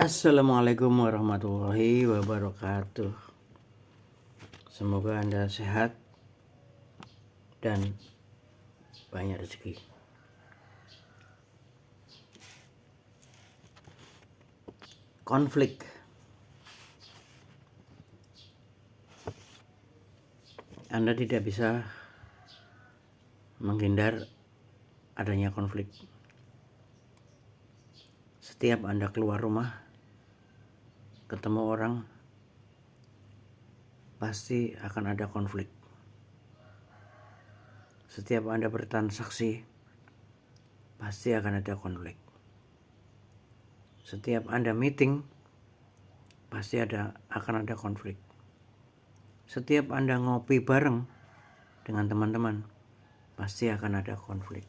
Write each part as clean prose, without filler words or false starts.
Assalamualaikum warahmatullahi wabarakatuh. Semoga Anda sehat dan banyak rezeki. Konflik. Anda tidak bisa menghindar adanya konflik. Setiap Anda keluar rumah, ketemu orang, pasti akan ada konflik. Setiap Anda bertransaksi, pasti akan ada konflik. Setiap Anda meeting, pasti akan ada konflik. Setiap Anda ngopi bareng dengan teman-teman, pasti akan ada konflik.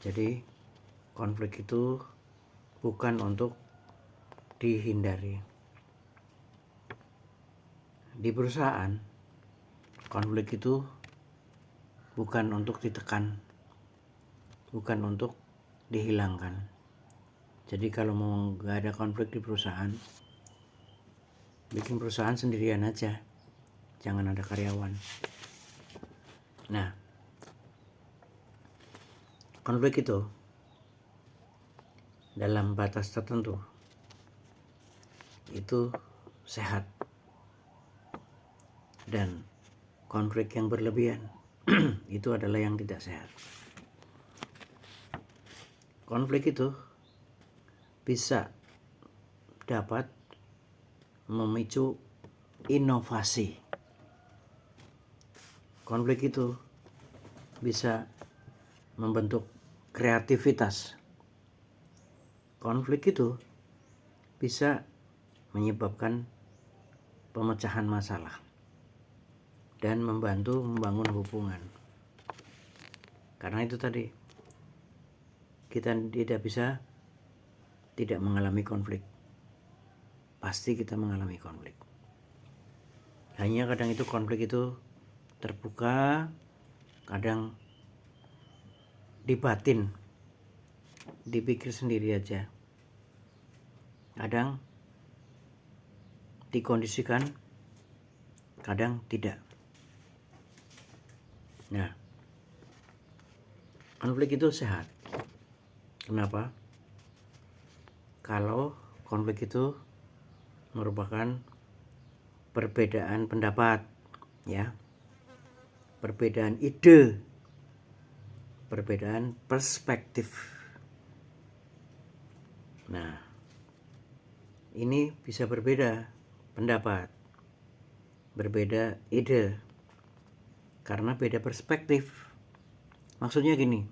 Jadi, konflik itu bukan untuk dihindari. Di perusahaan, konflik itu bukan untuk ditekan, bukan untuk dihilangkan. Jadi kalau mau gak ada konflik di perusahaan, bikin perusahaan sendirian aja, jangan ada karyawan. Nah, konflik itu dalam batas tertentu itu sehat, dan konflik yang berlebihan itu adalah yang tidak sehat. Konflik itu bisa dapat memicu inovasi. Konflik itu bisa membentuk kreativitas. Konflik itu bisa menyebabkan pemecahan masalah dan membantu membangun hubungan. Karena itu tadi, kita tidak bisa tidak mengalami konflik. Pasti kita mengalami konflik. Hanya kadang itu konflik itu terbuka, kadang di batin, dipikir sendiri aja. Kadang dikondisikan, kadang tidak. Nah, konflik itu sehat. Kenapa? Kalau konflik itu merupakan perbedaan pendapat, ya, perbedaan ide, perbedaan perspektif. Nah, ini bisa berbeda pendapat, berbeda ide, karena beda perspektif. Maksudnya gini,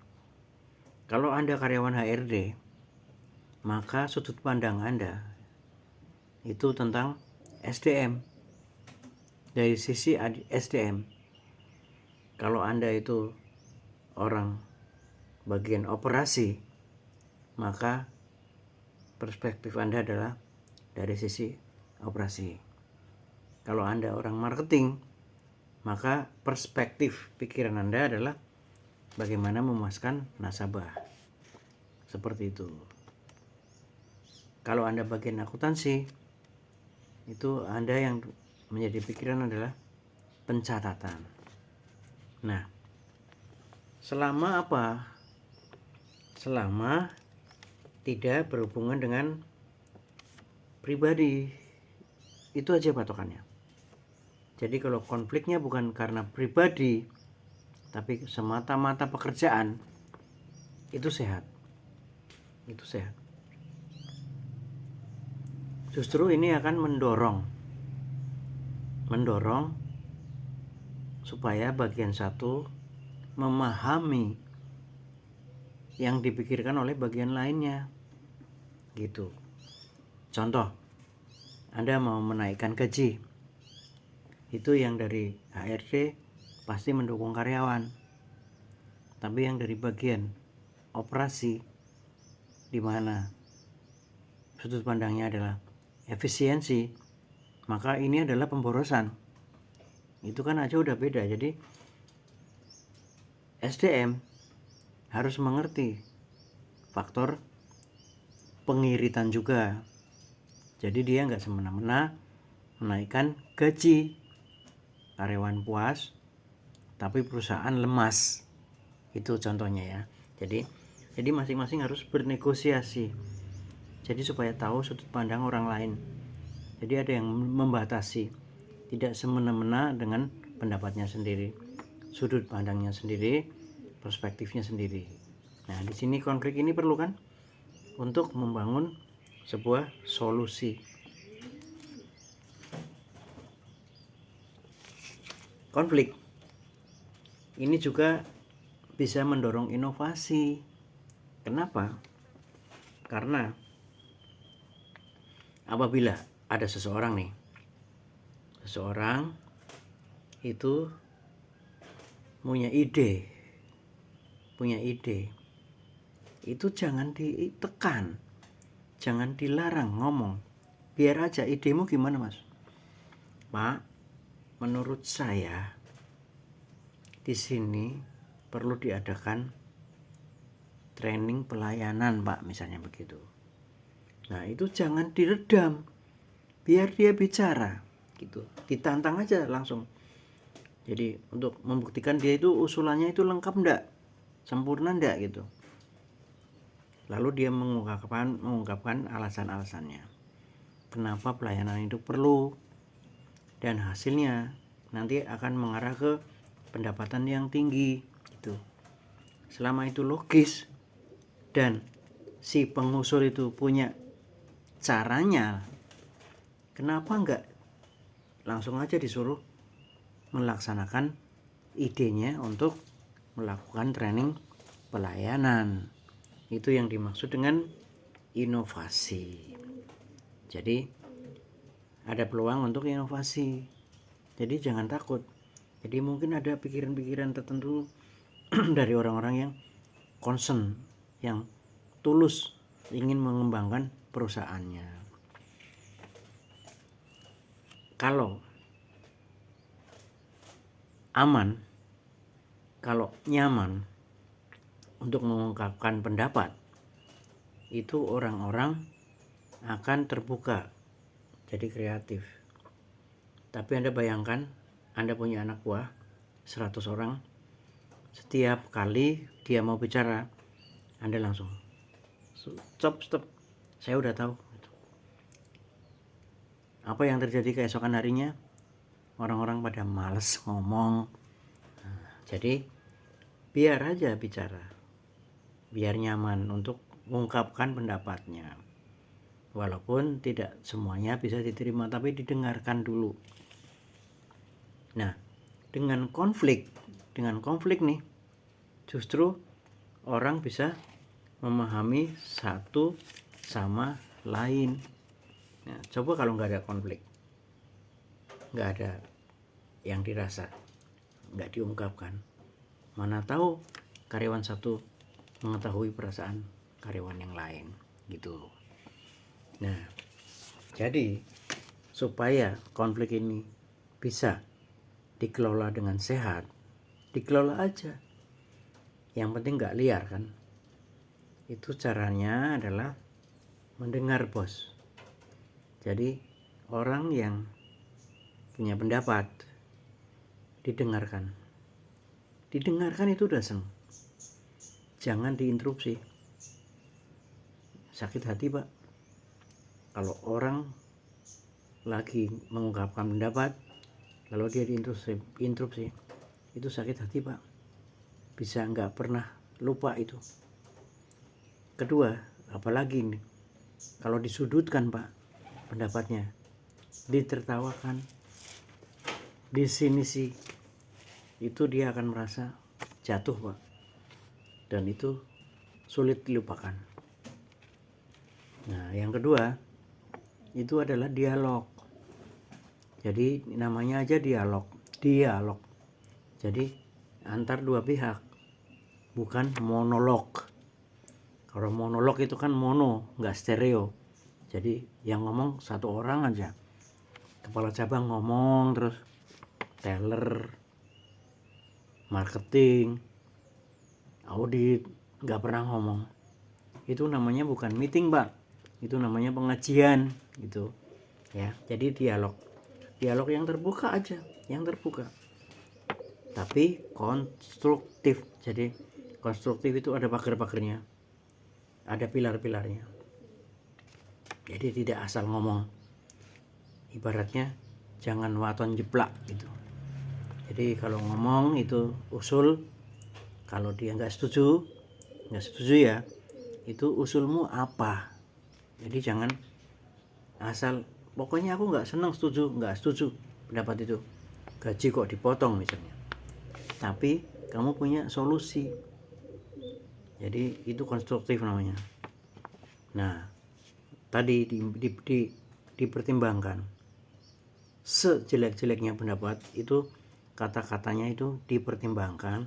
kalau Anda karyawan HRD, maka sudut pandang Anda itu tentang SDM, dari sisi SDM. Kalau Anda itu orang bagian operasi, maka perspektif Anda adalah dari sisi operasi. Kalau Anda orang marketing, maka perspektif pikiran Anda adalah bagaimana memuaskan nasabah. Seperti itu. Kalau Anda bagian akuntansi, itu Anda yang menjadi pikiran adalah pencatatan. Nah, selama apa? Selama tidak berhubungan dengan pribadi, itu aja patokannya. Jadi kalau konfliknya bukan karena pribadi, tapi semata-mata pekerjaan, itu sehat. Itu sehat. Justru ini akan mendorong supaya bagian satu memahami yang dipikirkan oleh bagian lainnya. Gitu. Contoh, Anda mau menaikkan gaji, itu yang dari HRD pasti mendukung karyawan. Tapi yang dari bagian operasi, di mana sudut pandangnya adalah efisiensi, maka ini adalah pemborosan. Itu kan aja udah beda. Jadi SDM harus mengerti faktor pengiritan juga. Jadi dia nggak semena-mena menaikkan gaji, karyawan puas tapi perusahaan lemas. Itu contohnya ya. Jadi masing-masing harus bernegosiasi. Jadi supaya tahu sudut pandang orang lain. Jadi ada yang membatasi, tidak semena-mena dengan pendapatnya sendiri, sudut pandangnya sendiri, perspektifnya sendiri. Nah, di sini konflik ini perlu kan untuk membangun sebuah solusi. Konflik ini juga bisa mendorong inovasi. Kenapa? Karena apabila ada seseorang itu punya ide, itu jangan ditekan, jangan dilarang ngomong. Biar aja, idemu gimana mas? Pak, menurut saya di sini perlu diadakan training pelayanan Pak, misalnya begitu. Nah itu jangan diredam, biar dia bicara gitu, ditantang aja langsung. Jadi untuk membuktikan dia itu usulannya itu lengkap enggak, sempurna enggak gitu. Lalu dia mengungkapkan alasan-alasannya kenapa pelayanan itu perlu, dan hasilnya nanti akan mengarah ke pendapatan yang tinggi gitu. Selama itu logis dan si pengusul itu punya caranya, kenapa enggak langsung aja disuruh melaksanakan idenya untuk melakukan training pelayanan. Itu yang dimaksud dengan inovasi. Jadi ada peluang untuk inovasi. Jadi jangan takut. Jadi mungkin ada pikiran-pikiran tertentu dari orang-orang yang concern, yang tulus ingin mengembangkan perusahaannya. Kalau aman, kalau nyaman untuk mengungkapkan pendapat, itu orang-orang akan terbuka, jadi kreatif. Tapi Anda bayangkan, Anda punya anak buah 100 orang, setiap kali dia mau bicara, Anda langsung stop, saya udah tahu. Apa yang terjadi keesokan harinya? Orang-orang pada males ngomong. Jadi biar aja bicara, biar nyaman untuk mengungkapkan pendapatnya. Walaupun tidak semuanya bisa diterima, tapi didengarkan dulu. Nah, dengan konflik nih, justru orang bisa memahami satu sama lain. Nah, coba kalau nggak ada konflik, nggak ada yang dirasa, nggak diungkapkan, mana tahu karyawan satu mengetahui perasaan karyawan yang lain gitu. Nah, jadi supaya konflik ini bisa dikelola dengan sehat, dikelola aja. Yang penting nggak liar kan. Itu caranya adalah mendengar bos. Jadi orang yang punya pendapat didengarkan. Didengarkan itu udah senang. Jangan diinterupsi. Sakit hati Pak kalau orang lagi mengungkapkan pendapat lalu dia diinterupsi. Itu sakit hati Pak. Bisa nggak pernah lupa itu. Kedua, apalagi nih, kalau disudutkan Pak pendapatnya, ditertawakan, disinisi, itu dia akan merasa jatuh Pak, dan itu sulit dilupakan. Nah yang kedua itu adalah dialog. Jadi namanya aja dialog. Jadi antar dua pihak, bukan monolog. Kalau monolog itu kan mono, nggak stereo. Jadi yang ngomong satu orang aja, kepala cabang ngomong terus, teller, marketing, audit nggak pernah ngomong. Itu namanya bukan meeting Pak, itu namanya pengajian gitu ya. Jadi dialog yang terbuka aja, yang terbuka tapi konstruktif. Jadi konstruktif itu ada pagar-pagarnya, ada pilar-pilarnya. Jadi tidak asal ngomong, ibaratnya jangan waton jeplak gitu. Jadi kalau ngomong itu usul, kalau dia nggak setuju ya, itu usulmu apa. Jadi jangan asal pokoknya aku nggak setuju pendapat itu, gaji kok dipotong misalnya, tapi kamu punya solusi. Jadi itu konstruktif namanya. Nah tadi dipertimbangkan, sejelek-jeleknya pendapat itu kata-katanya itu dipertimbangkan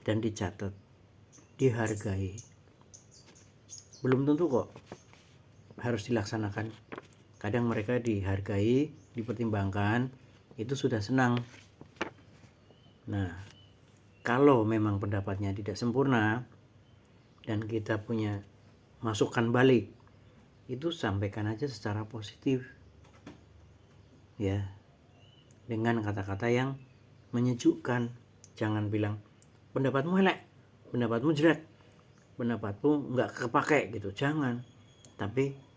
dan dicatat, dihargai. Belum tentu kok harus dilaksanakan. Kadang mereka dihargai, dipertimbangkan, itu sudah senang. Nah, kalau memang pendapatnya tidak sempurna dan kita punya masukan balik, itu sampaikan aja secara positif ya, dengan kata-kata yang menyejukkan. Jangan bilang pendapatmu elek, pendapatmu jelek, pendapatmu nggak kepake gitu, jangan. Tapi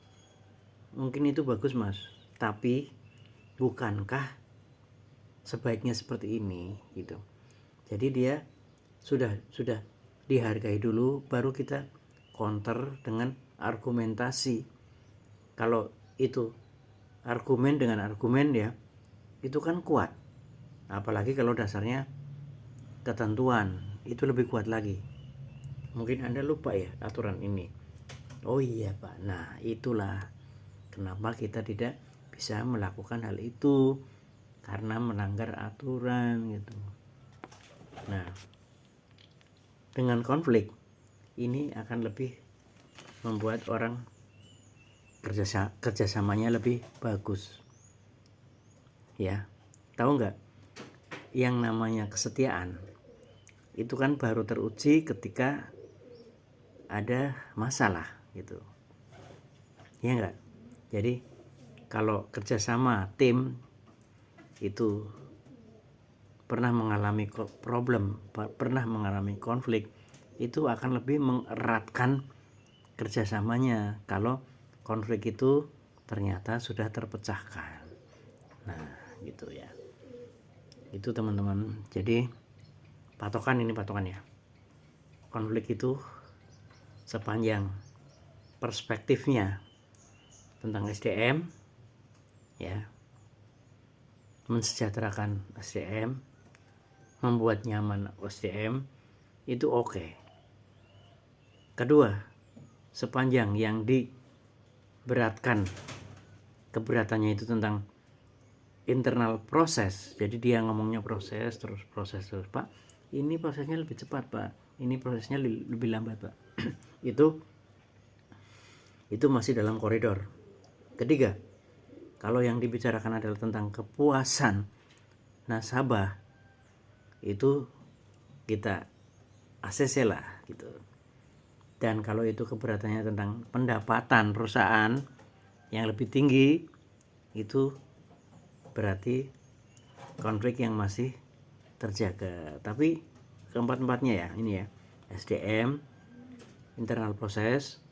mungkin itu bagus mas, tapi bukankah sebaiknya seperti ini gitu. Jadi dia sudah dihargai dulu, baru kita counter dengan argumentasi. Kalau itu argumen dengan argumen ya, itu kan kuat. Apalagi kalau dasarnya ketentuan, itu lebih kuat lagi. Mungkin Anda lupa ya aturan ini. Oh iya Pak, nah itulah kenapa kita tidak bisa melakukan hal itu, karena melanggar aturan gitu. Nah, dengan konflik ini akan lebih membuat orang kerjasamanya lebih bagus ya. Tahu nggak, yang namanya kesetiaan itu kan baru teruji ketika ada masalah gitu ya enggak. Jadi kalau kerjasama tim itu pernah mengalami problem, pernah mengalami konflik, itu akan lebih mengeratkan kerjasamanya kalau konflik itu ternyata sudah terpecahkan. Nah gitu ya, itu teman-teman. Jadi patokan ya, konflik itu sepanjang perspektifnya tentang SDM ya, mensejahterakan SDM, membuat nyaman SDM, itu oke. Kedua, sepanjang yang diberatkan, keberatannya itu tentang internal proses. Jadi dia ngomongnya proses terus Pak, ini prosesnya lebih cepat Pak, ini prosesnya lebih lambat Pak. itu masih dalam koridor. Ketiga, kalau yang dibicarakan adalah tentang kepuasan nasabah, itu kita ACC lah gitu. Dan kalau itu keberatannya tentang pendapatan perusahaan yang lebih tinggi, itu berarti konflik yang masih terjaga. Tapi keempat-empatnya ya, ini ya, SDM, internal proses,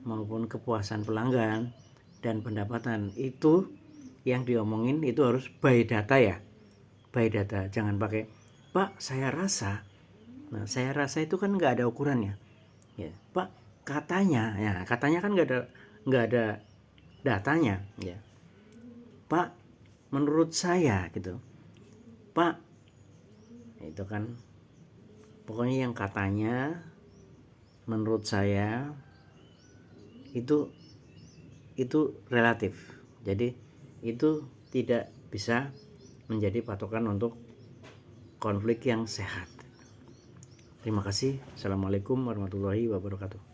maupun kepuasan pelanggan dan pendapatan, itu yang diomongin itu harus by data ya, by data. Jangan pakai Pak saya rasa. Nah saya rasa itu kan nggak ada ukurannya ya. Pak katanya, ya katanya kan nggak ada datanya ya. Pak menurut saya gitu, Pak itu kan pokoknya yang katanya, menurut saya itu relatif. Jadi itu tidak bisa menjadi patokan untuk konflik yang sehat. Terima kasih. Assalamualaikum warahmatullahi wabarakatuh.